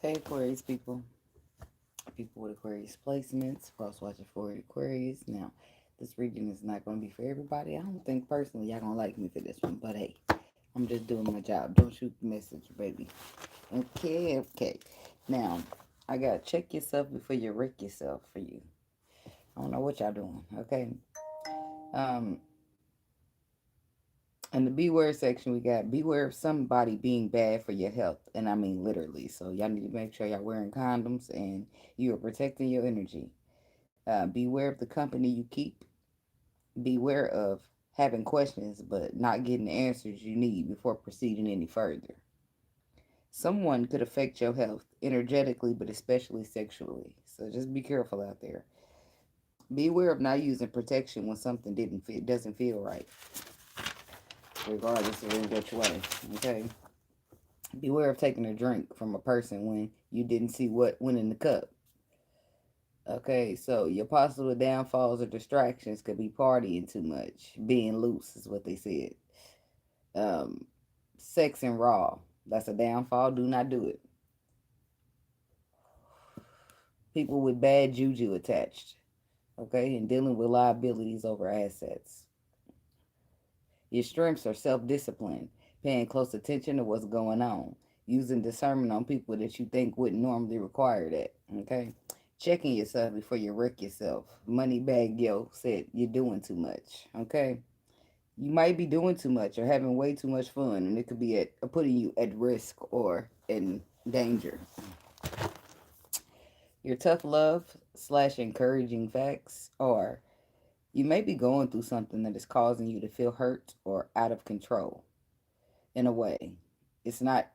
Hey Aquarius people with Aquarius placements, cross watching for Aquarius. Now, this reading is not going to be for everybody. I don't think personally y'all going to like me for this one, but hey, I'm just doing my job. Don't shoot the message, baby. Okay. Now, I got to check yourself before you wreck yourself for you. I don't know what y'all doing, okay? Um, In the beware section, we got beware of somebody being bad for your health. And I mean literally. So y'all need to make sure y'all wearing condoms and you are protecting your energy. Beware of the company you keep. Beware of having questions but not getting the answers you need before proceeding any further. Someone could affect your health energetically, but especially sexually. So just be careful out there. Beware of not using protection when something doesn't feel right, regardless of in which way. Okay. Beware of taking a drink from a person when you didn't see what went in the cup. Okay, so your possible downfalls or distractions could be partying too much, being loose is what they said. Um, Sex and raw, that's a downfall. Do not do it. People with bad juju attached. Okay, and dealing with liabilities over assets. Your strengths are self-discipline, paying close attention to what's going on, using discernment on people that you think wouldn't normally require that. Okay, checking yourself before you wreck yourself. Money bag yo said you're doing too much. Okay, you might be doing too much or having way too much fun, and it could be at putting you at risk or in danger. Your tough love slash encouraging facts are you may be going through something that is causing you to feel hurt or out of control. In a way, it's not.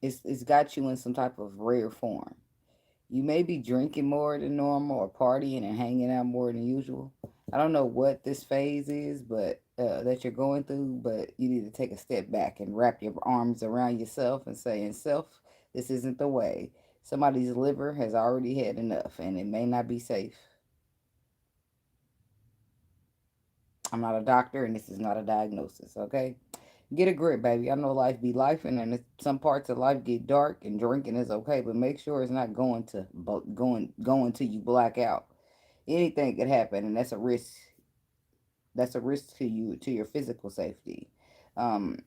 It's got you in some type of rare form. You may be drinking more than normal or partying and hanging out more than usual. I don't know what this phase is, but that you're going through, but you need to take a step back and wrap your arms around yourself and say, "In self, this isn't the way. Somebody's liver has already had enough, and it may not be safe." I'm not a doctor, and this is not a diagnosis. Okay, get a grip, baby. I know life be life, and some parts of life get dark, and drinking is okay, but make sure it's not going till you black out. Anything could happen, and that's a risk. That's a risk to you, to your physical safety. Um,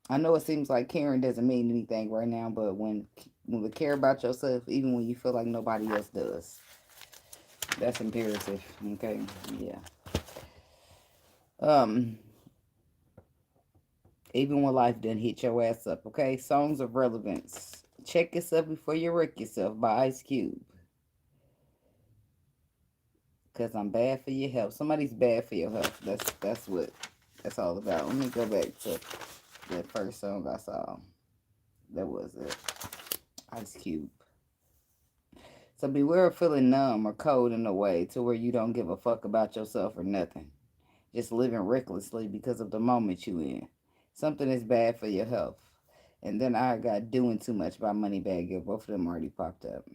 I know it seems like caring doesn't mean anything right now, but when we care about yourself, even when you feel like nobody else does, that's imperative. Okay, yeah. Um, Even when life done hit your ass up. Okay, songs of relevance. Check yourself before you wreck yourself by Ice Cube. Cause I'm bad for your health. Somebody's bad for your health. That's what that's all about. Let me go back to that first song I saw. That was it. Ice Cube. So beware of feeling numb or cold in a way to where you don't give a fuck about yourself or nothing. Just living recklessly because of the moment you in. Something is bad for your health. And then I got doing too much by Moneybag Yo. Both of them already popped up.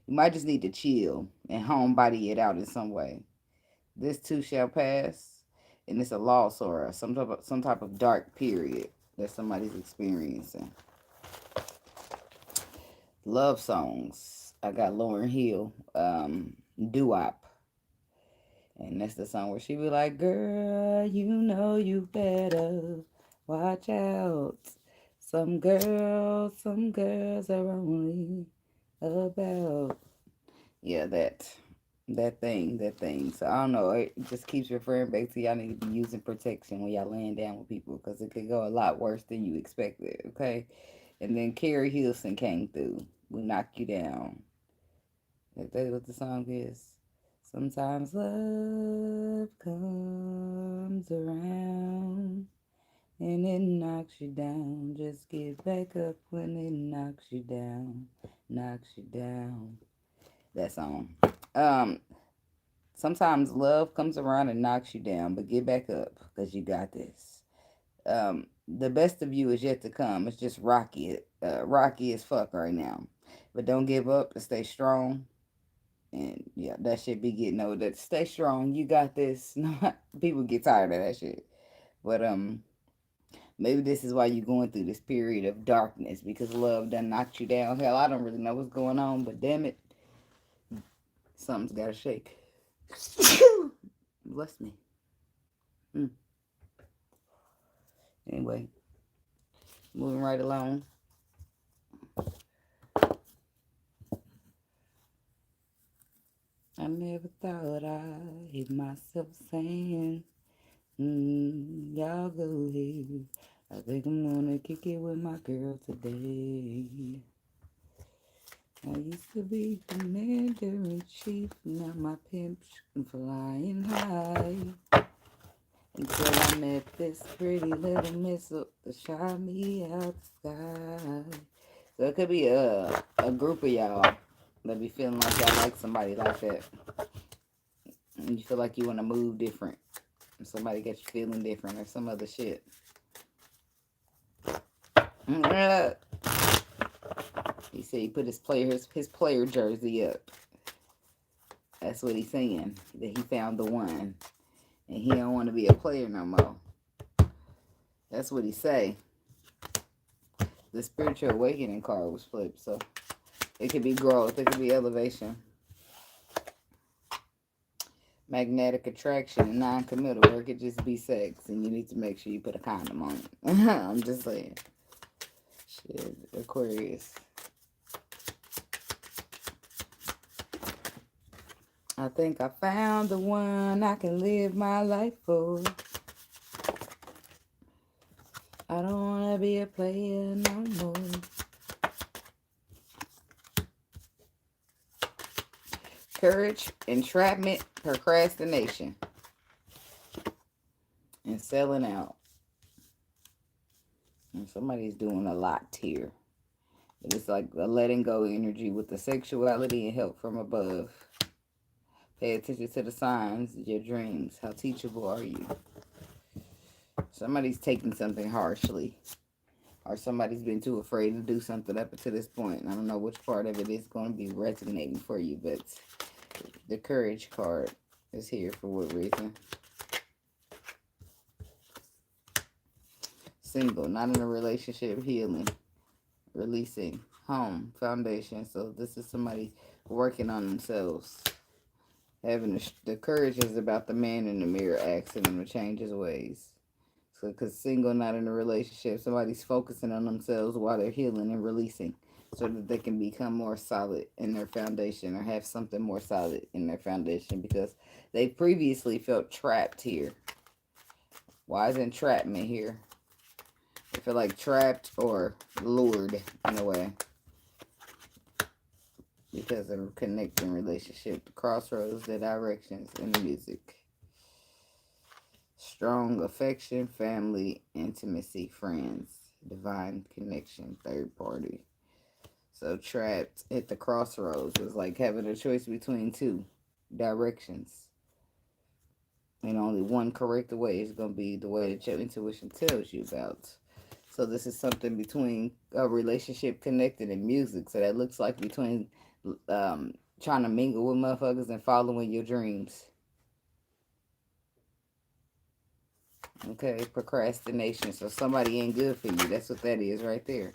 You might just need to chill and homebody it out in some way. This too shall pass, and it's a loss or some type of dark period that somebody's experiencing. Love songs. I got Lauren Hill, Doo-Wop. And that's the song where she be like, "Girl, you know you better watch out. Some girls are only about." Yeah, that thing. So I don't know. It just keeps referring back to y'all need to be using protection when y'all laying down with people because it could go a lot worse than you expected. Okay, and then Carrie Hilson came through. We knock you down. Is that what the song is? Sometimes love comes around and it knocks you down. Just get back up when it knocks you down. Knocks you down. That song. Um, Sometimes love comes around and knocks you down, but get back up because you got this. The best of you is yet to come. It's just rocky as fuck right now. But don't give up and stay strong. And yeah, that shit be getting old. That stay strong. You got this. People get tired of that shit. But Maybe this is why you're going through this period of darkness, because love done knocked you down. Hell, I don't really know what's going on, but damn it, something's got to shake. Bless me. Mm. Anyway, moving right along. I never thought I'd hear myself saying, y'all go ahead. I think I'm gonna kick it with my girl today. I used to be commander-in-chief, now my pimp's flying high. Until I met this pretty little missile to shine me out the sky. So it could be a group of y'all that be feeling like y'all like somebody like that. And you feel like you want to move different. And somebody gets you feeling different or some other shit. He said he put his player jersey up. That's what he's saying. That he found the one. And he don't want to be a player no more. That's what he say. The spiritual awakening card was flipped. So it could be growth. It could be elevation. Magnetic attraction and non-committal. Or it could just be sex. And you need to make sure you put a condom on it. I'm just saying. Shit. Aquarius. I think I found the one I can live my life for. I don't want to be a player no more. Courage, entrapment, procrastination, and selling out. And somebody's doing a lot here. But it's like a letting go energy with the sexuality and help from above. Pay attention to the signs, your dreams. How teachable are you? Somebody's taking something harshly. Or somebody's been too afraid to do something up until this point. I don't know which part of it is going to be resonating for you, but the courage card is here for what reason? Single, not in a relationship, healing, releasing, home, foundation. So this is somebody working on themselves. Having the courage is about the man in the mirror asking him to change his ways. So, because single, not in a relationship, somebody's focusing on themselves while they're healing and releasing so that they can become more solid in their foundation or have something more solid in their foundation because they previously felt trapped here. Why is entrapment here? They feel like trapped or lured in a way because of a connecting relationship, the crossroads, the directions, and the music. Strong affection, family, intimacy, friends, divine connection, third party. So trapped at the crossroads was like having a choice between two directions. And only one correct way is going to be the way that your intuition tells you about. So this is something between a relationship connected and music. So that looks like between trying to mingle with motherfuckers and following your dreams. Okay, procrastination. So somebody ain't good for you. That's what that is right there.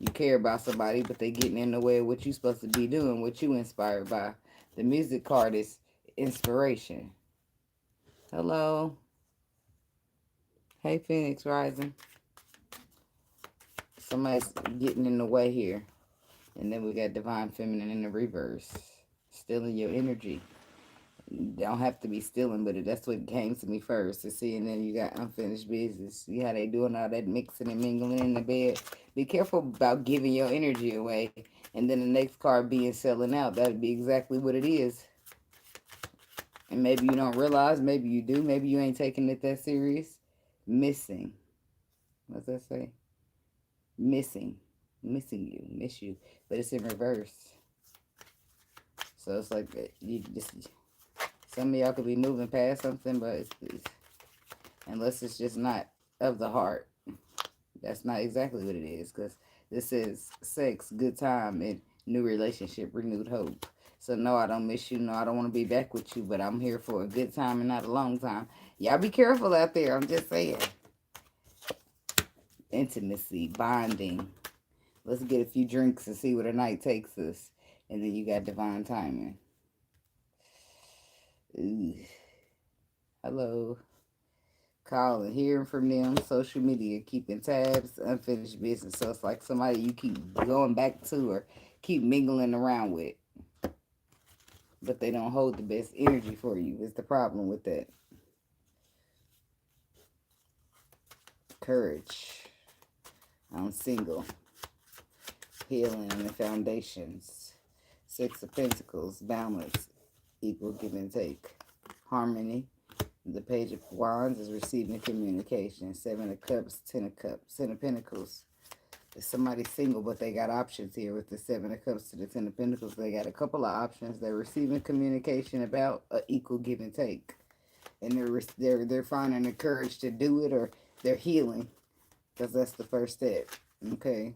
You care about somebody, but they getting in the way of what you supposed to be doing, what you inspired by. The music card is inspiration. Hello. Hey, Phoenix Rising. Somebody's getting in the way here. And then we got divine feminine in the reverse. Stealing your energy. Don't have to be stealing, but that's what came to me first. To see, and then you got unfinished business. See how they doing all that mixing and mingling in the bed. Be careful about giving your energy away. And then the next card being selling out. That would be exactly what it is. And maybe you don't realize. Maybe you do. Maybe you ain't taking it that serious. Missing. What's that say? Missing. Missing you. Miss you. But it's in reverse. So it's like you just... Some of y'all could be moving past something, but it's unless it's just not of the heart. That's not exactly what it is, because this is sex, good time, and new relationship, renewed hope. So no, I don't miss you. No, I don't want to be back with you, but I'm here for a good time and not a long time. Y'all be careful out there. I'm just saying. intimacy, bonding. Let's get a few drinks and see where the night takes us. And then you got divine timing. Ooh. Hello. Calling, hearing from them, social media, keeping tabs, unfinished business. So it's like somebody you keep going back to or keep mingling around with. But they don't hold the best energy for you. Is the problem with that. Courage. I'm single. Healing and foundations. Six of Pentacles. Balance. Equal give and take. Harmony. The Page of Wands is receiving communication. Seven of Cups. Ten of Cups. Ten of Pentacles. If somebody's single, but they got options here with the Seven of Cups to the Ten of Pentacles. They got a couple of options. They're receiving communication about an equal give and take. And they're finding the courage to do it, or they're healing. Because that's the first step. Okay.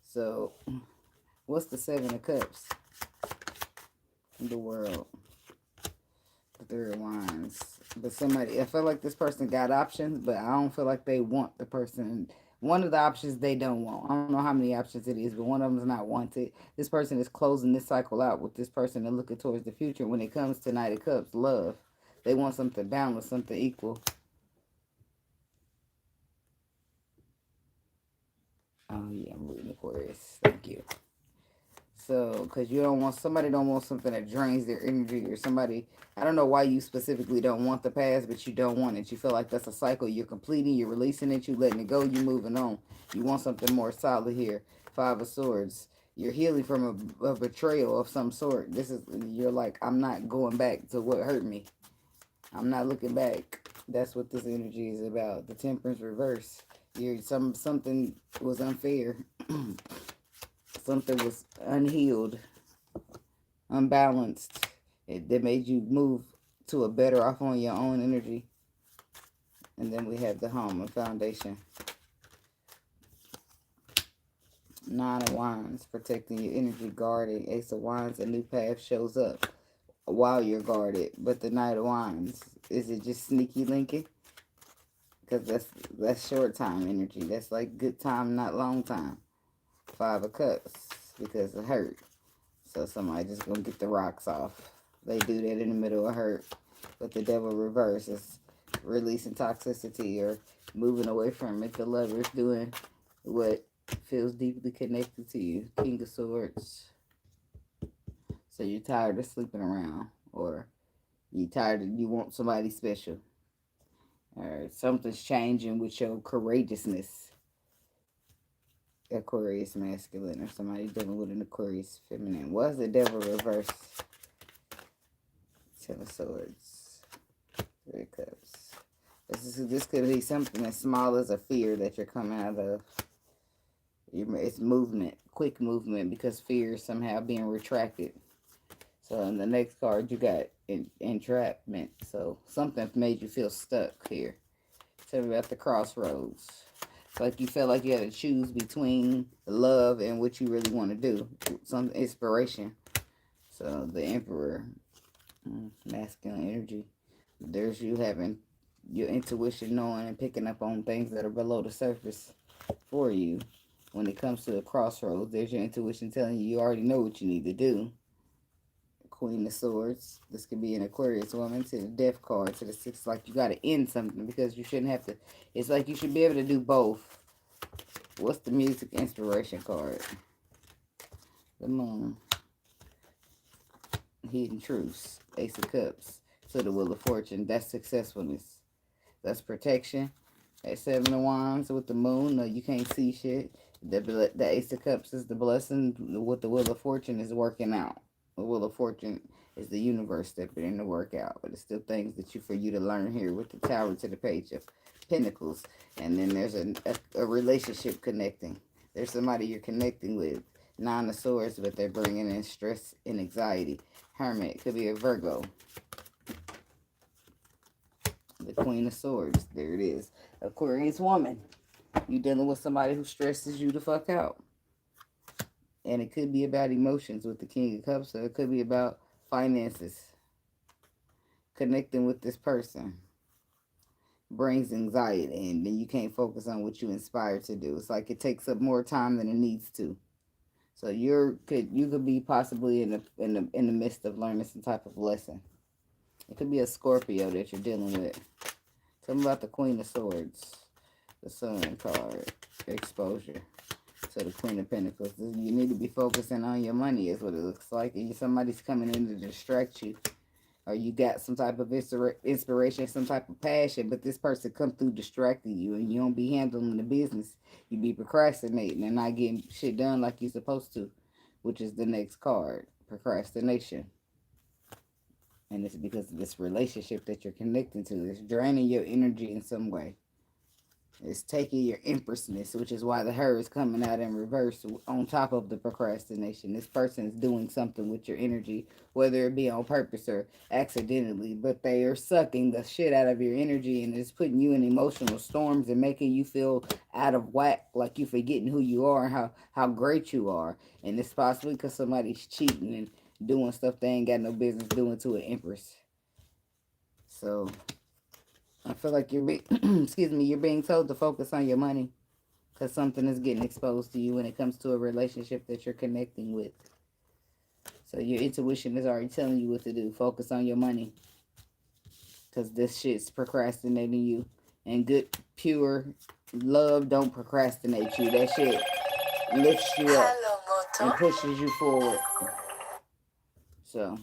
So, what's the Seven of Cups? The World. The Three of Wands. But somebody, I feel like this person got options, but I don't feel like they want the person. One of the options they don't want. I don't know how many options it is, but one of them is not wanted. This person is closing this cycle out with this person and looking towards the future. When it comes to Knight of Cups, love. They want something balanced, something equal. Oh, yeah, I'm reading Aquarius. Thank you. So, because you don't want, somebody don't want something that drains their energy, or somebody, I don't know why you specifically don't want the past, but you don't want it. You feel like that's a cycle. You're completing, you're releasing it, you letting it go, you're moving on. You want something more solid here. Five of Swords. You're healing from a betrayal of some sort. This is, you're like, I'm not going back to what hurt me. I'm not looking back. That's what this energy is about. The Temperance reverse. Something was unfair. Something was unhealed, unbalanced. That made you move to a better off on your own energy. And then we have the home and foundation. Nine of Wands, protecting your energy, guarding. Ace of Wands, a new path shows up while you're guarded. But the Knight of Wands, is it just sneaky linking? Because that's short time energy. That's like good time, not long time. Five of Cups, because of hurt. So somebody just gonna get the rocks off. They do that in the middle of hurt. But the Devil reverse is releasing toxicity or moving away from it. The Lover's doing what feels deeply connected to you. King of Swords. So you're tired of sleeping around, or you want somebody special. Or something's changing with your courageousness. Aquarius masculine, or somebody dealing with an Aquarius feminine. What's the Devil reverse? Ten of Swords. Three of Cups. This could be something as small as a fear that you're coming out of. It's movement, quick movement, because fear is somehow being retracted. So in the next card, you got entrapment. So something made you feel stuck here. Tell me about the crossroads. It's like you felt like you had to choose between love and what you really want to do. Some inspiration. So the Emperor, masculine energy. There's you having your intuition, knowing and picking up on things that are below the surface for you. When it comes to a crossroads, there's your intuition telling you already know what you need to do. Queen of Swords. This could be an Aquarius woman. To the Death card. To the Six. Like you got to end something, because you shouldn't have to. It's like you should be able to do both. What's the music inspiration card? The Moon. Hidden Truths. Ace of Cups. To the Wheel of Fortune. That's successfulness. That's protection. At Seven of Wands with the Moon. No, you can't see shit. The Ace of Cups is the blessing. What the Wheel of Fortune is working out. The Wheel of Fortune is the universe stepping in to work out. But it's still things that for you to learn here with the Tower to the Page of Pentacles. And then there's a relationship connecting. There's somebody you're connecting with. Nine of Swords, but they're bringing in stress and anxiety. Hermit could be a Virgo. The Queen of Swords. There it is. Aquarius woman. You dealing with somebody who stresses you the fuck out. And it could be about emotions with the King of Cups. So it could be about finances. Connecting with this person. brings anxiety, and then you can't focus on what you inspired to do. It's like it takes up more time than it needs to. So you could be possibly in the midst of learning some type of lesson. It could be a Scorpio that you're dealing with. Tell me about the Queen of Swords, the Sun card, exposure. So the Queen of Pentacles. You need to be focusing on your money is what it looks like. And somebody's coming in to distract you. Or you got some type of inspiration, some type of passion, but this person come through distracting you and you don't be handling the business. You be procrastinating and not getting shit done like you're supposed to, which is the next card, procrastination. And it's because of this relationship that you're connecting to. It's draining your energy in some way. It's taking your empressness, which is why the her is coming out in reverse on top of the procrastination. This person is doing something with your energy, whether it be on purpose or accidentally, but they are sucking the shit out of your energy and it's putting you in emotional storms and making you feel out of whack, like you forgetting who you are and how great you are. And it's possibly because somebody's cheating and doing stuff they ain't got no business doing to an empress. So I feel like you're being, excuse me, you're being told to focus on your money because something is getting exposed to you when it comes to a relationship that you're connecting with. So your intuition is already telling you what to do. Focus on your money because this shit's procrastinating you. And good, pure love don't procrastinate you. That shit lifts you up and pushes you forward. So,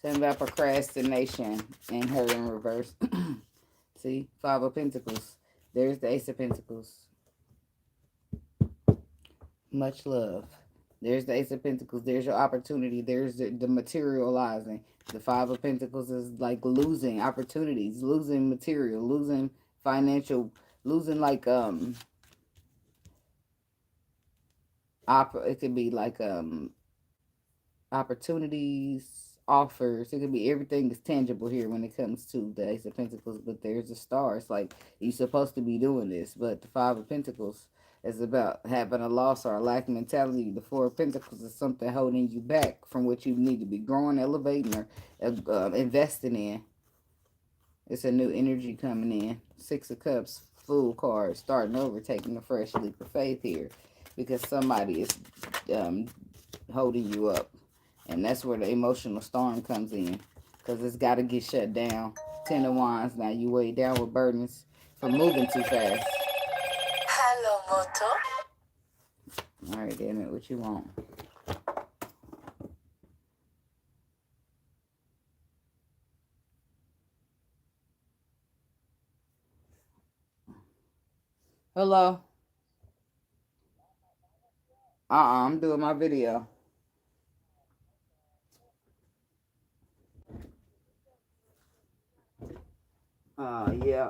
something about procrastination and her in reverse. See, Five of Pentacles. There's the Ace of Pentacles. Much love. There's the Ace of Pentacles. There's your opportunity. There's the materializing. The Five of Pentacles is like losing opportunities, losing material, losing financial, losing like it could be like opportunities, offers. It could be everything is tangible here when it comes to the Ace of Pentacles, but there's a star. It's like you're supposed to be doing this, but the Five of Pentacles is about having a loss or a lack mentality. The Four of Pentacles is something holding you back from what you need to be growing, elevating, or investing in. It's a new energy coming in. Six of Cups, Fool card, starting over, taking a fresh leap of faith here because somebody is holding you up. And that's where the emotional storm comes in. Because it's got to get shut down. Ten of Wands. Now you weighed down with burdens for moving too fast. Hello, Moto. Alright, damn it. What you want? Hello? I'm doing my video. Yeah.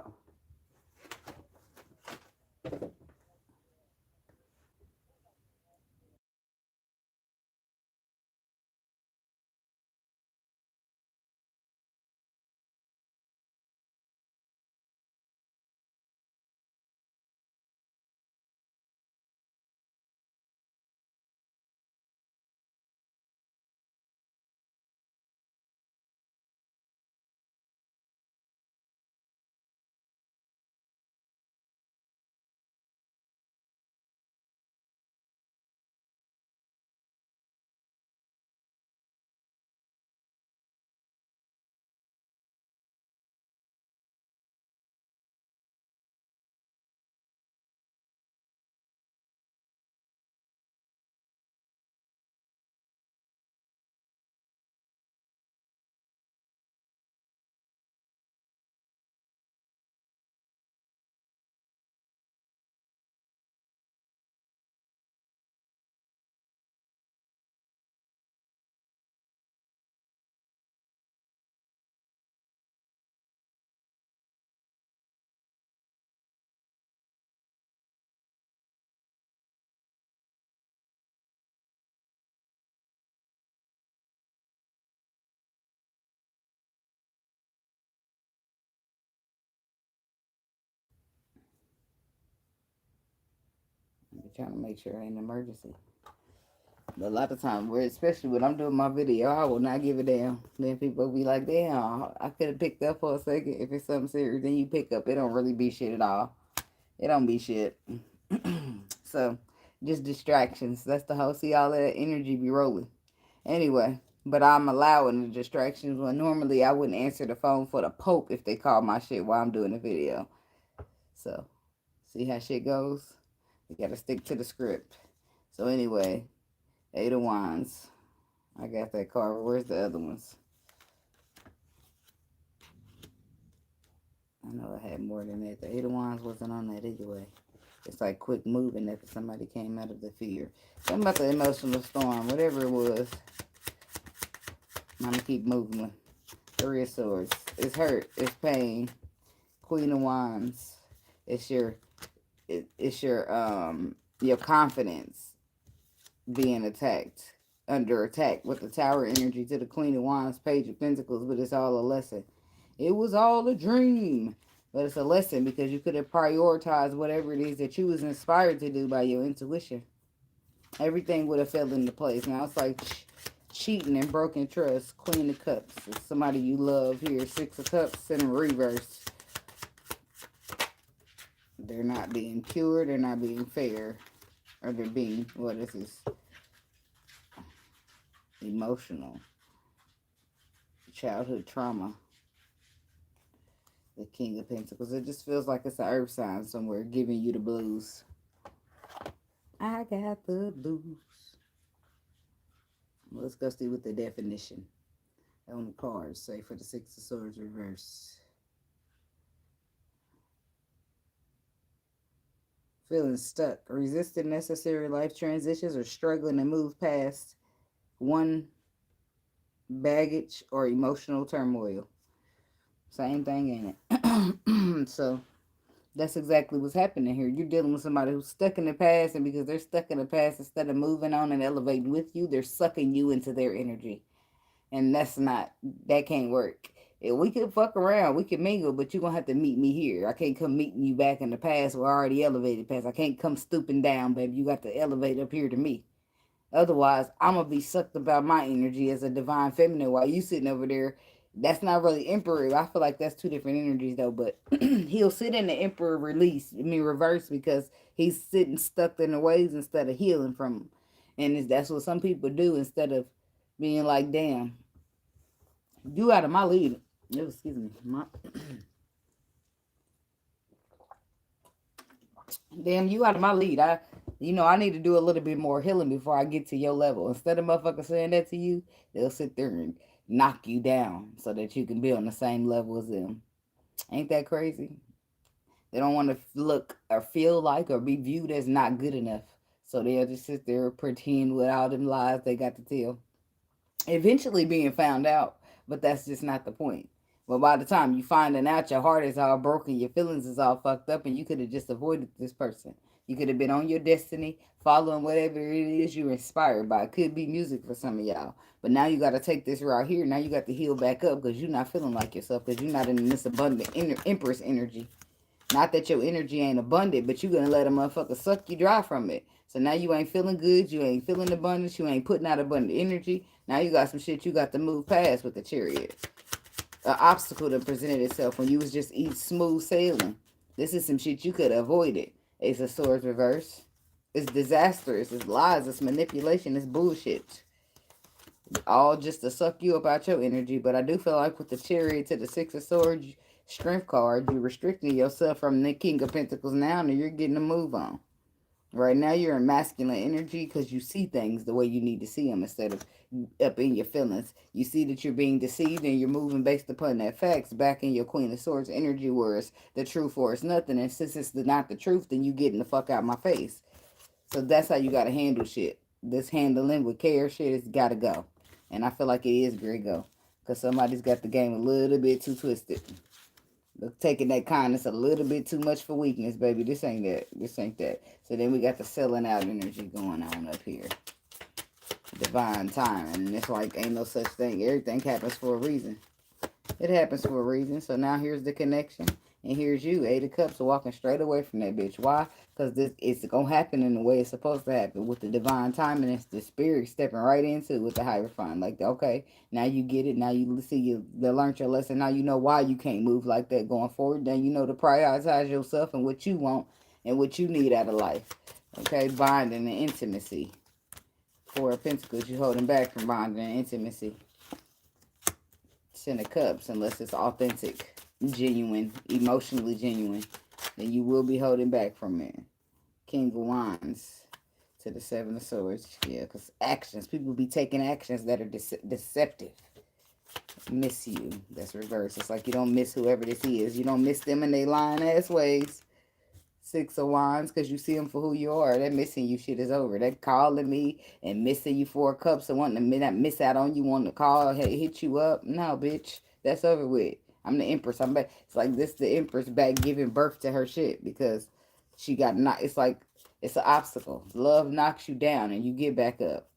I'm trying to make sure it ain't an emergency. A lot of times, especially when I'm doing my video, I will not give a damn. Then people be like, damn, I could have picked up for a second. If it's something serious, then you pick up. It don't really be shit at all. It don't be shit. So, just distractions. That's the whole. See, all that energy be rolling. Anyway, but I'm allowing the distractions when normally I wouldn't answer the phone for the Pope if they call my shit while I'm doing the video. So, see how shit goes? We gotta stick to the script. So, anyway, Eight of Wands. I got that card. Where's the other ones? I know I had more than that. The Eight of Wands wasn't on that either way. It's like quick moving after somebody came out of the fear. Something about the emotional storm, whatever it was. I'm gonna keep moving. Three of Swords. It's hurt. It's pain. Queen of Wands. It's your confidence being attacked, under attack with the Tower energy to the Queen of Wands, Page of Pentacles, but it's all a lesson. It was all a dream, but it's a lesson because you could have prioritized whatever it is that you was inspired to do by your intuition. Everything would have fell into place. Now it's like cheating and broken trust. Queen of Cups. It's somebody you love here. Six of Cups in reverse. They're not being pure. They're not being fair. Or they're being, what is this? Emotional. Childhood trauma. The King of Pentacles. It just feels like it's an earth sign somewhere giving you the blues. I got the blues. Let's go see what the definition on the cards say for the Six of Swords reverse. Feeling stuck, resisting necessary life transitions, or struggling to move past one baggage or emotional turmoil. Same thing, ain't it? So that's exactly what's happening here. You're dealing with somebody who's stuck in the past, and because they're stuck in the past, instead of moving on and elevating with you, they're sucking you into their energy. And that can't work. If we could fuck around, we could mingle, but you're going to have to meet me here. I can't come meeting you back in the past. We're already elevated past. I can't come stooping down, baby. You got to elevate up here to me. Otherwise, I'm going to be sucked about my energy as a divine feminine while you sitting over there. That's not really emperor. I feel like that's two different energies, though. But he'll sit in the emperor reverse, because he's sitting stuck in the ways instead of healing from them. And that's what some people do instead of being like, damn, you out of my lead. Oh, excuse me. Damn, you out of my lead. I need to do a little bit more healing before I get to your level. Instead of motherfuckers saying that to you, they'll sit there and knock you down so that you can be on the same level as them. Ain't that crazy? They don't want to look or feel like or be viewed as not good enough. So they'll just sit there and pretend with all them lies they got to tell. Eventually being found out, but that's just not the point. But by the time you finding out, your heart is all broken, your feelings is all fucked up, and you could have just avoided this person. You could have been on your destiny, following whatever it is you're inspired by. It could be music for some of y'all. But now you got to take this route here. Now you got to heal back up because you're not feeling like yourself, because you're not in this abundant empress energy. Not that your energy ain't abundant, but you're going to let a motherfucker suck you dry from it. So now you ain't feeling good. You ain't feeling abundance. You ain't putting out abundant energy. Now you got some shit you got to move past with the Chariot. An obstacle that presented itself when you was just smooth sailing. This is some shit you could have avoided. Ace of Swords reverse. It's disastrous. It's lies. It's manipulation. It's bullshit. All just to suck you up out your energy. But I do feel like with the Chariot to the Six of Swords strength card, you're restricting yourself from the King of Pentacles now, and you're getting a move on. Right now, you're in masculine energy because you see things the way you need to see them instead of up in your feelings. You see that you're being deceived and you're moving based upon that facts back in your Queen of Swords energy, where it's the truth or it's nothing. And since it's not the truth, then you getting the fuck out my face. So that's how you got to handle shit. This handling with care shit has got to go. And I feel like it is great go. Because somebody's got the game a little bit too twisted. Taking that kindness a little bit too much for weakness, baby. This ain't that. This ain't that. So then we got the selling out energy going on up here. Divine timing. And it's like ain't no such thing. Everything happens for a reason. It happens for a reason. So now here's the connection. And here's you, Eight of Cups, walking straight away from that bitch. Why? Because this it's gonna happen in the way it's supposed to happen with the divine timing. It's the spirit stepping right into it with the Hierophant. Like, okay, now you get it. Now you see you learned your lesson. Now you know why you can't move like that going forward. Then you know to prioritize yourself and what you want and what you need out of life. Okay, bonding and intimacy. Four of Pentacles, you holding back from bonding and intimacy. Ten of Cups, unless it's authentic, genuine, emotionally genuine, then you will be holding back from it. King of Wands to the Seven of Swords. Yeah, because actions, people be taking actions that are deceptive. Miss you. That's reverse. It's like you don't miss whoever this is. You don't miss them in their lying ass ways. Six of Wands, because you see them for who you are. That missing you shit is over. That calling me and missing you 4 cups and wanting to not miss out on you, wanting to call, hit you up. No, bitch. That's over with. I'm the Empress. I'm back. It's like this the Empress back giving birth to her shit because she got knocked. It's like it's an obstacle. Love knocks you down and you get back up.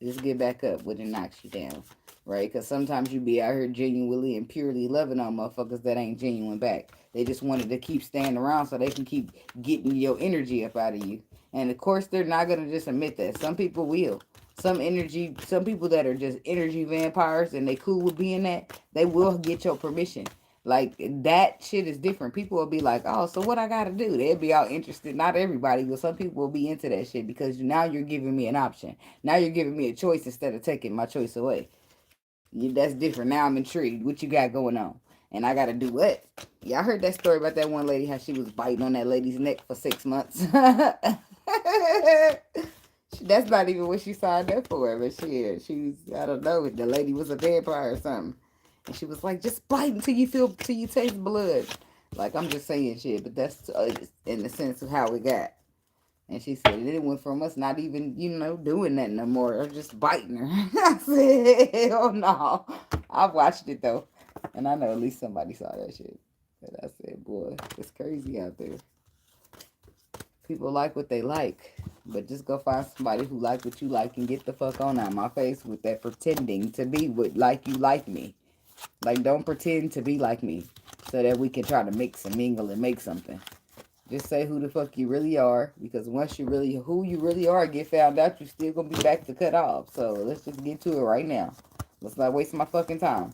Just get back up when it knocks you down. Right? Because sometimes you be out here genuinely and purely loving on motherfuckers that ain't genuine back. They just wanted to keep staying around so they can keep getting your energy up out of you. And of course, they're not going to just admit that. Some people will. Some people that are just energy vampires and they cool with being that, they will get your permission. Like, that shit is different. People will be like, oh, so what I got to do? They'll be all interested. Not everybody, but some people will be into that shit because now you're giving me an option. Now you're giving me a choice instead of taking my choice away. That's different. Now I'm intrigued. What you got going on? And I gotta do what? Y'all heard that story about that one lady, how she was biting on that lady's neck for 6 months. That's not even what she signed up for. But she was, I don't know, the lady was a vampire or something. And she was like, just bite till you taste blood. Like, I'm just saying shit, but that's in the sense of how we got. And she said it went from us not even, doing that no more. Or just biting her. I said, hell no. I watched it though. And I know at least somebody saw that shit. And I said, boy, it's crazy out there. People like what they like. But just go find somebody who like what you like and get the fuck on out my face with that pretending to be what like you like me. Like, don't pretend to be like me so that we can try to mix and mingle and make something. Just say who the fuck you really are, because once who you really are get found out, you still gonna be back to cut off. So let's just get to it right now. Let's not waste my fucking time.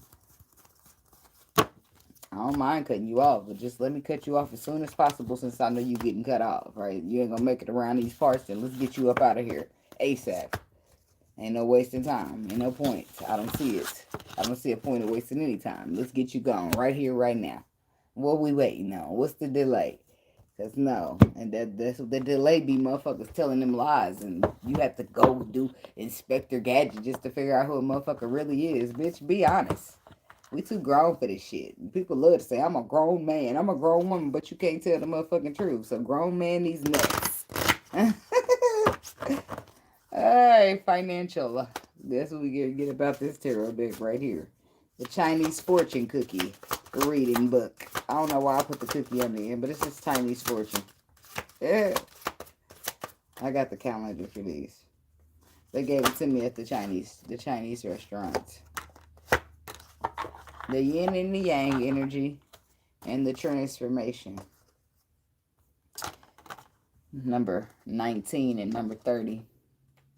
I don't mind cutting you off, but just let me cut you off as soon as possible since I know you getting cut off, right? You ain't gonna make it around these parts, then let's get you up out of here ASAP. Ain't no wasting time. Ain't no point. I don't see it. I don't see a point of wasting any time. Let's get you gone right here, right now. What we waiting on? What's the delay? Because no. And that's the delay be motherfuckers telling them lies. And you have to go do Inspector Gadget just to figure out who a motherfucker really is. Bitch, be honest. We too grown for this shit. People love to say, I'm a grown man. I'm a grown woman, but you can't tell the motherfucking truth. So grown man needs nuts. Alright, financial. That's what we get about this tarot deck right here. The Chinese fortune cookie reading book. I don't know why I put the cookie on the end, but it's just Chinese fortune. Yeah. I got the calendar for these. They gave it to me at the Chinese restaurant. The yin and the yang energy and the transformation. Number 19 and number 30.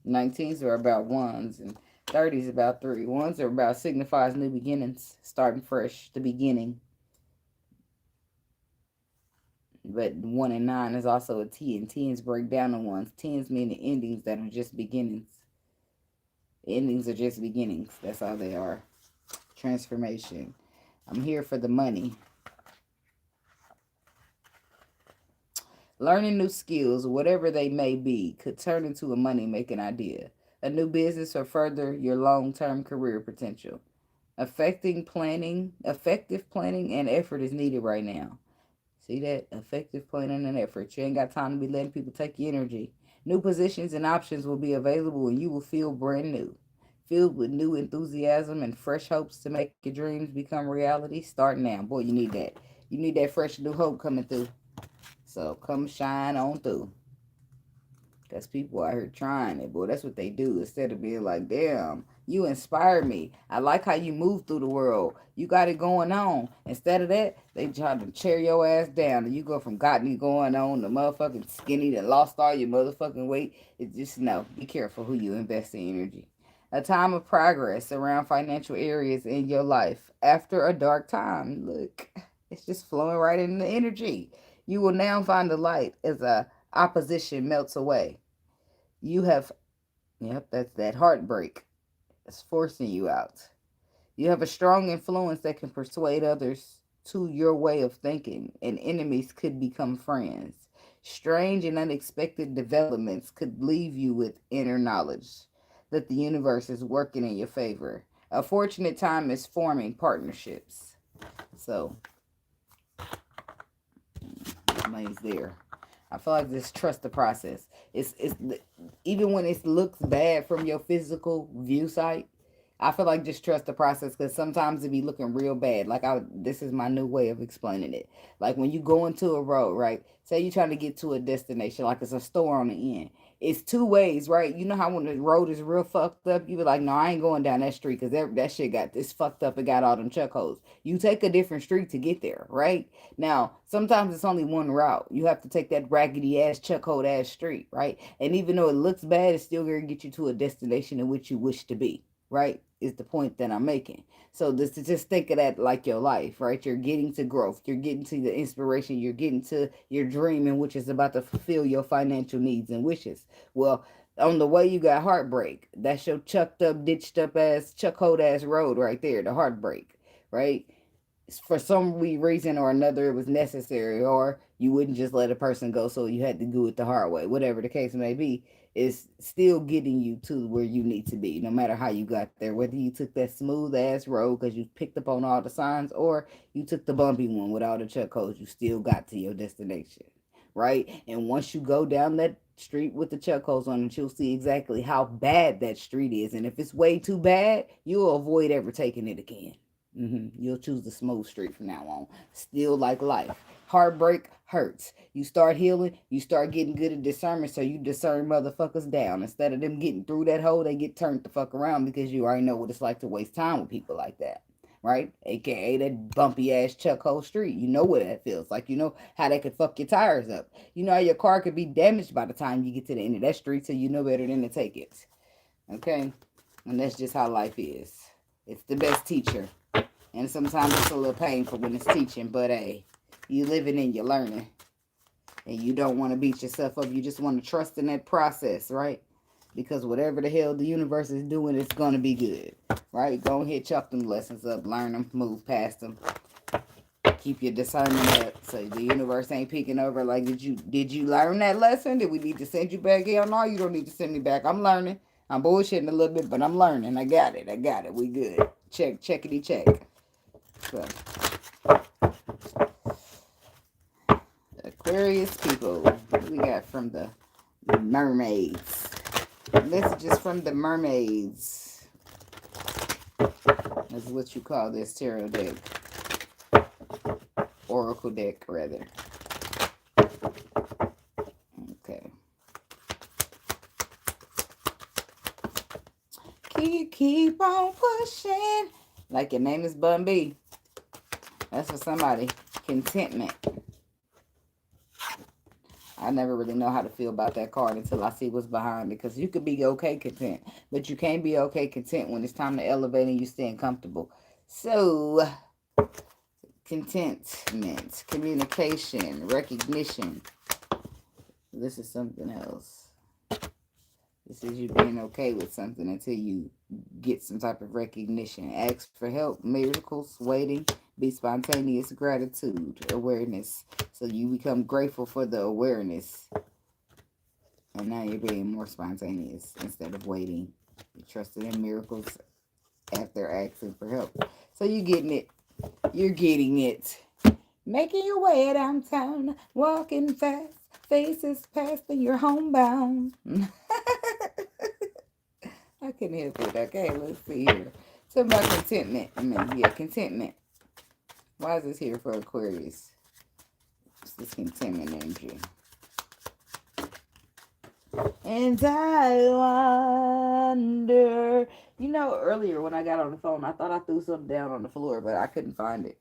19s are about ones and 30s about three. Ones are about signifies new beginnings, starting fresh, the beginning. But 1 and 9 is also a T, and tens break down to ones. Tens mean the endings that are just beginnings. Endings are just beginnings. That's all they are. Transformation. I'm here for the money. Learning new skills, whatever they may be, could turn into a money-making idea. A new business or further your long-term career potential. Effective planning and effort is needed right now. See that? Effective planning and effort. You ain't got time to be letting people take your energy. New positions and options will be available and you will feel brand new. Filled with new enthusiasm and fresh hopes to make your dreams become reality. Start now. Boy, you need that. You need that fresh new hope coming through. So come shine on through. Because people out here trying it, boy. That's what they do. Instead of being like, damn, You inspire me. I like how you move through the world. You got it going on. Instead of that, they try to tear your ass down. And you go from got me going on to motherfucking skinny that lost all your motherfucking weight. It's just no. Be careful who you invest in energy. A time of progress around financial areas in your life. After a dark time. Look, it's just flowing right in the energy. You will now find the light as a opposition melts away. You have, yep, that's that heartbreak. It's forcing you out. You have a strong influence that can persuade others to your way of thinking, and enemies could become friends. Strange and unexpected developments could leave you with inner knowledge that the universe is working in your favor. A fortunate time is forming partnerships. So, money's there. I feel like just trust the process. It's even when it looks bad from your physical view sight. I feel like just trust the process because sometimes it be looking real bad. Like this is my new way of explaining it. Like when you go into a road, right? Say you're trying to get to a destination, like it's a store on the end. It's two ways, right? You know how when the road is real fucked up, you be like, no, I ain't going down that street because that shit got this fucked up and got all them chuck holes. You take a different street to get there, right? Now, sometimes it's only one route. You have to take that raggedy ass, chuck hole ass street, right? And even though it looks bad, it's still going to get you to a destination in which you wish to be, right? Is the point that I'm making. So this to just think of that like your life, right? You're getting to growth. You're getting to the inspiration. You're getting to your dreaming, which is about to fulfill your financial needs and wishes. Well, on the way you got heartbreak. That's your chucked up, ditched up ass, chuck hold ass road right there. The heartbreak, right? For some reason or another it was necessary, or you wouldn't just let a person go, so you had to do it the hard way. Whatever the case may be, is still getting you to where you need to be, no matter how you got there. Whether you took that smooth ass road because you picked up on all the signs, or you took the bumpy one with all the check codes, you still got to your destination, right? And once you go down that street with the check codes on it, you'll see exactly how bad that street is. And if it's way too bad, you'll avoid ever taking it again. You'll choose the smooth street from now on. Still like life. Heartbreak hurts. You start healing, you start getting good at discernment, so you discern motherfuckers down. Instead of them getting through that hole, they get turned the fuck around because you already know what it's like to waste time with people like that. Right? AKA that bumpy ass Chuck Hole Street. You know what that feels like. You know how that could fuck your tires up. You know how your car could be damaged by the time you get to the end of that street, so you know better than to take it. Okay? And that's just how life is. It's the best teacher. And sometimes it's a little painful when it's teaching, but hey, you living and you're learning. And you don't want to beat yourself up. You just want to trust in that process, right? Because whatever the hell the universe is doing, it's going to be good, right? Go ahead, chuck them lessons up, learn them, move past them. Keep your discernment up so the universe ain't peeking over like, did you learn that lesson? Did we need to send you back? Hell no, you don't need to send me back. I'm learning. I'm bullshitting a little bit, but I'm learning. I got it. We good. Checkity check. So, Aquarius people, what we got from the mermaids? Messages from the mermaids. That's what you call this tarot deck. Oracle deck, rather. Okay. Keep on pushing. Like your name is Bun B. That's for somebody. Contentment. I never really know how to feel about that card until I see what's behind it. Because you could be okay content. But you can't be okay content when it's time to elevate and you staying comfortable. So, contentment, communication, recognition. This is something else. This is you being okay with something until you get some type of recognition. Ask for help, miracles, waiting, be spontaneous, gratitude, awareness. So you become grateful for the awareness. And now you're being more spontaneous instead of waiting. You trusted in miracles after asking for help. So you're getting it. You're getting it. Making your way downtown, walking fast, faces past and you're homebound. I couldn't help it. Okay, let's see here. Talking about contentment. Contentment. Why is this here for Aquarius? It's this contentment energy. And I wonder. You know, earlier when I got on the phone, I thought I threw something down on the floor, but I couldn't find it.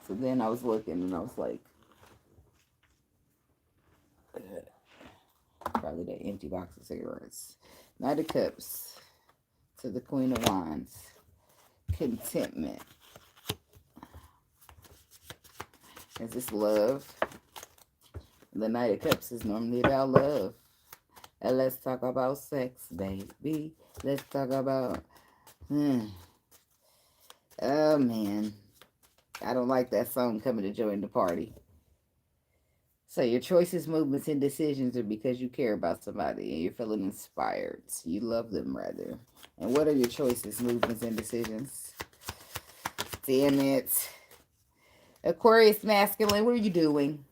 So then I was looking and I was like, probably that empty box of cigarettes. Knight of Cups to the Queen of Wands. Contentment. Is this love? The Knight of Cups is normally about love. And let's talk about sex, baby. Let's talk about... Oh, man. I don't like that song coming to join the party. So your choices, movements, and decisions are because you care about somebody and you're feeling inspired. You love them, rather. And what are your choices, movements, and decisions? Damn it. Aquarius masculine, what are you doing?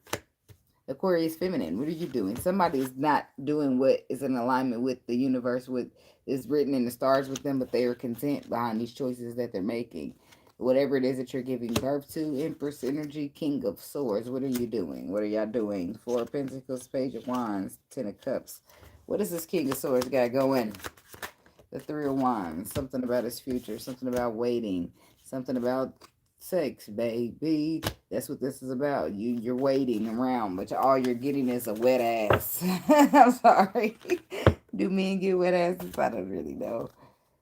Aquarius feminine, what are you doing? Somebody's not doing what is in alignment with the universe, what is written in the stars with them, but they are content behind these choices that they're making. Whatever it is that you're giving birth to, Empress energy, King of Swords, what are you doing? What are y'all doing? Four of Pentacles, Page of Wands, Ten of Cups. What does this King of Swords got going? The Three of Wands, something about his future, something about waiting, something about sex, baby. That's what this is about. You're waiting around, but all you're getting is a wet ass. I'm sorry. Do men get wet asses? I don't really know.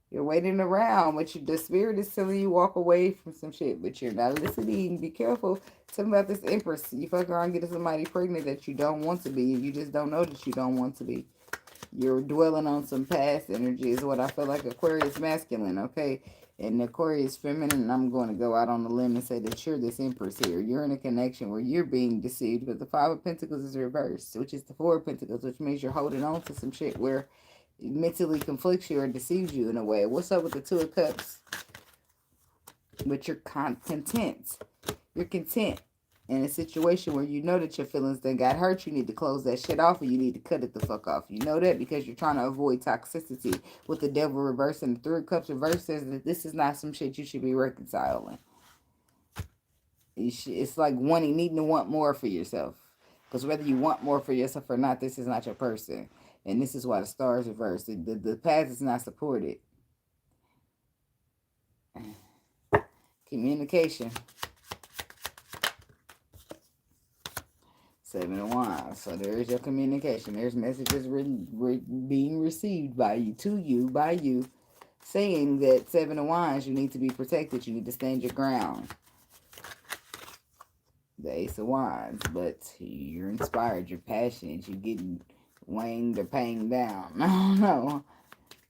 You're waiting around, but the spirit is telling you walk away from some shit, but you're not listening. Be careful. Something about this Empress. You fuck around getting somebody pregnant that you don't want to be. You just don't know that you don't want to be. You're dwelling on some past energy is what I feel like. Aquarius masculine, okay? And Aquarius feminine, I'm going to go out on the limb and say that you're this Empress here. You're in a connection where you're being deceived, but the Five of Pentacles is reversed, which is the Four of Pentacles, which means you're holding on to some shit where it mentally conflicts you or deceives you in a way. What's up with the Two of Cups? But you're content. You're content in a situation where you know that your feelings then got hurt. You need to close that shit off, and you need to cut it the fuck off. You know that because you're trying to avoid toxicity. With the Devil reverse and the Three of Cups reverse says that this is not some shit you should be reconciling. It's like needing to want more for yourself. Because whether you want more for yourself or not, this is not your person. And this is why the stars reverse. The past is not supported. Communication. Seven of Wands. So there is your communication. There's messages being received by you, to you, by you, saying that Seven of Wands, you need to be protected. You need to stand your ground. The Ace of Wands. But you're inspired. You're passionate. You're getting wanged or paying down. I don't know.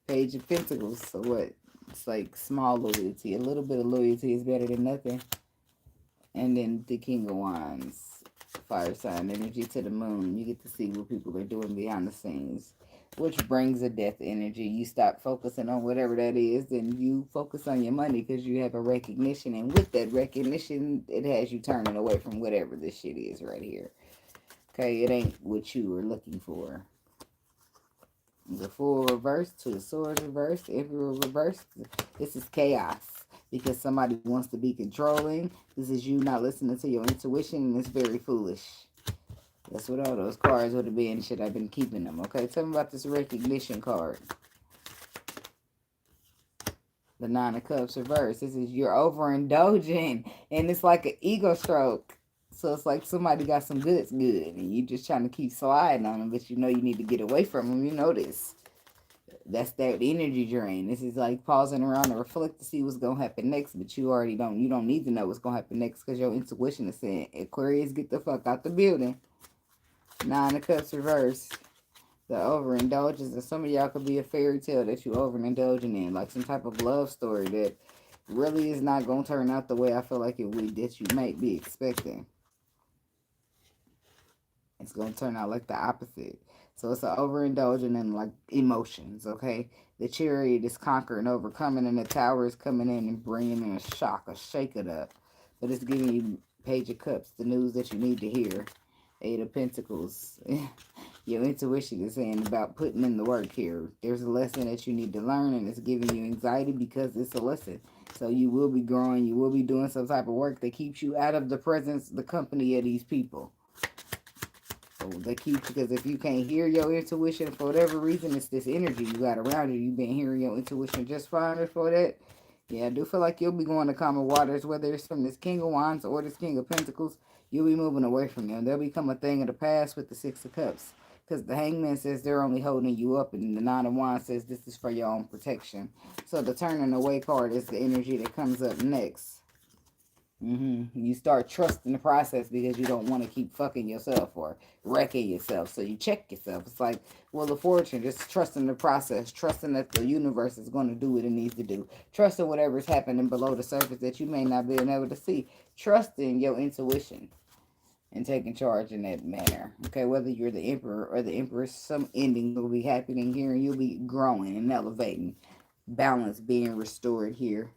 Page of Pentacles. So what? It's like small loyalty. A little bit of loyalty is better than nothing. And then the King of Wands. Fire sign energy to the moon. You get to see what people are doing behind the scenes, which brings a death energy. You stop focusing on whatever that is and you focus on your money because you have a recognition, and with that recognition it has you turning away from whatever this shit is right here. Okay, it ain't what you were looking for. The Fool reverse, Two of Swords reverse, Emperor reverse. This is chaos. Because somebody wants to be controlling. This is you not listening to your intuition, and it's very foolish. That's what all those cards would have been. Should I've been keeping them, okay? Tell me about this recognition card. The Nine of Cups reverse. This is you're overindulging, and it's like an ego stroke. So it's like somebody got some goods good, and you just trying to keep sliding on them, but you know you need to get away from them. You know this. That's that energy drain. This is like pausing around to reflect to see what's going to happen next, but you don't need to know what's going to happen next because your intuition is saying, Aquarius, get the fuck out the building. Nine of Cups reverse. The overindulgence, and some of y'all could be a fairy tale that you overindulging in, like some type of love story that really is not going to turn out the way I feel like it would, that you might be expecting. It's going to turn out like the opposite. So it's an overindulging in like emotions, okay? The Chariot is conquering, overcoming, and the Tower is coming in and bringing in a shock, a shake it up. But it's giving you Page of Cups, the news that you need to hear. Eight of Pentacles. Your intuition is saying about putting in the work here. There's a lesson that you need to learn, and it's giving you anxiety because it's a lesson. So you will be growing. You will be doing some type of work that keeps you out of the presence, the company of these people. So they keep, because if you can't hear your intuition for whatever reason, it's this energy you got around you. You've been hearing your intuition just fine before that. Yeah, I do feel like you'll be going to calmer waters, whether it's from this King of Wands or this King of Pentacles. You'll be moving away from them. They'll become a thing of the past with the Six of Cups. Because the Hangman says they're only holding you up, and the Nine of Wands says this is for your own protection. So the turning away card is the energy that comes up next. You start trusting the process because you don't want to keep fucking yourself or wrecking yourself. So you check yourself. It's like, well, the fortune, just trusting the process, trusting that the universe is going to do what it needs to do, trusting whatever's happening below the surface that you may not be able to see, trusting your intuition and taking charge in that manner. Okay, whether you're the emperor or the empress, some ending will be happening here and you'll be growing and elevating, balance being restored here,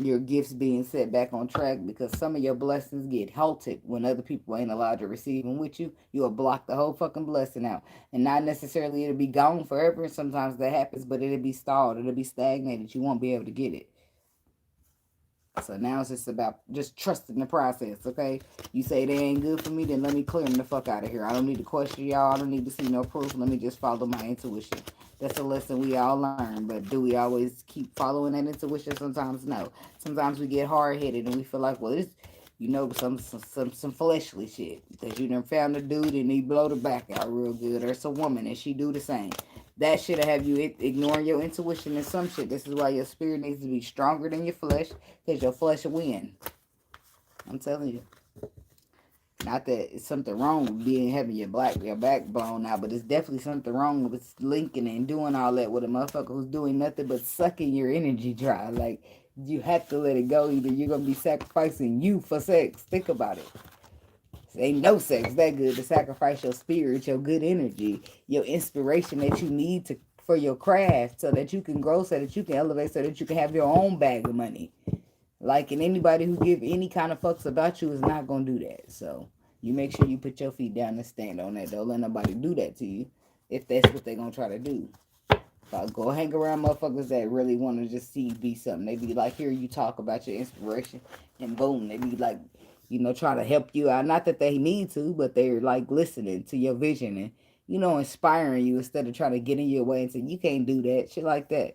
your gifts being set back on track, because some of your blessings get halted when other people ain't allowed to receive them with you. You'll block the whole fucking blessing out. And not necessarily it'll be gone forever. And sometimes that happens, but it'll be stalled. It'll be stagnated. You won't be able to get it. So now it's just about just trusting the process, okay? You say they ain't good for me, then let me clear them the fuck out of here. I don't need to question y'all. I don't need to see no proof. Let me just follow my intuition. That's a lesson we all learn, but do we always keep following that intuition? Sometimes no. Sometimes we get hard-headed and we feel like, well, it's, some fleshly shit. Because you done found a dude and he blow the back out real good. Or it's a woman and she do the same. That shit'll have you ignoring your intuition and some shit. This is why your spirit needs to be stronger than your flesh, because your flesh will win. I'm telling you. Not that it's something wrong with having your back blown out, but it's definitely something wrong with linking and doing all that with a motherfucker who's doing nothing but sucking your energy dry. Like, you have to let it go. Either you're gonna be sacrificing you for sex. Think about it. Ain't no sex that good to sacrifice your spirit, your good energy, your inspiration that you need to for your craft, so that you can grow, so that you can elevate, so that you can have your own bag of money. Like, and anybody who give any kind of fucks about you is not gonna do that. So you make sure you put your feet down and stand on that. Don't let nobody do that to you if that's what they're gonna try to do. Go hang around motherfuckers that really want to just see you be something. They be like, hear you talk about your inspiration, and boom, they be like, trying to help you out. Not that they need to, but they're like listening to your vision and, inspiring you instead of trying to get in your way and say, you can't do that. Shit like that.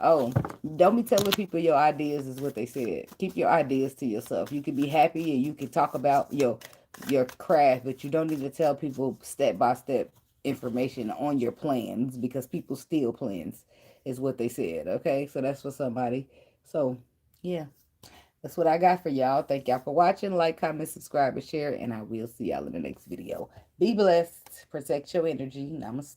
Oh, don't be telling people your ideas is what they said. Keep your ideas to yourself. You can be happy and you can talk about your craft, but you don't need to tell people step by step information on your plans, because people steal plans is what they said. Okay, so that's for somebody. So yeah, that's what I got for y'all. Thank y'all for watching. Like, comment, subscribe, and share, and I will see y'all in the next video. Be blessed. Protect your energy. Namaste.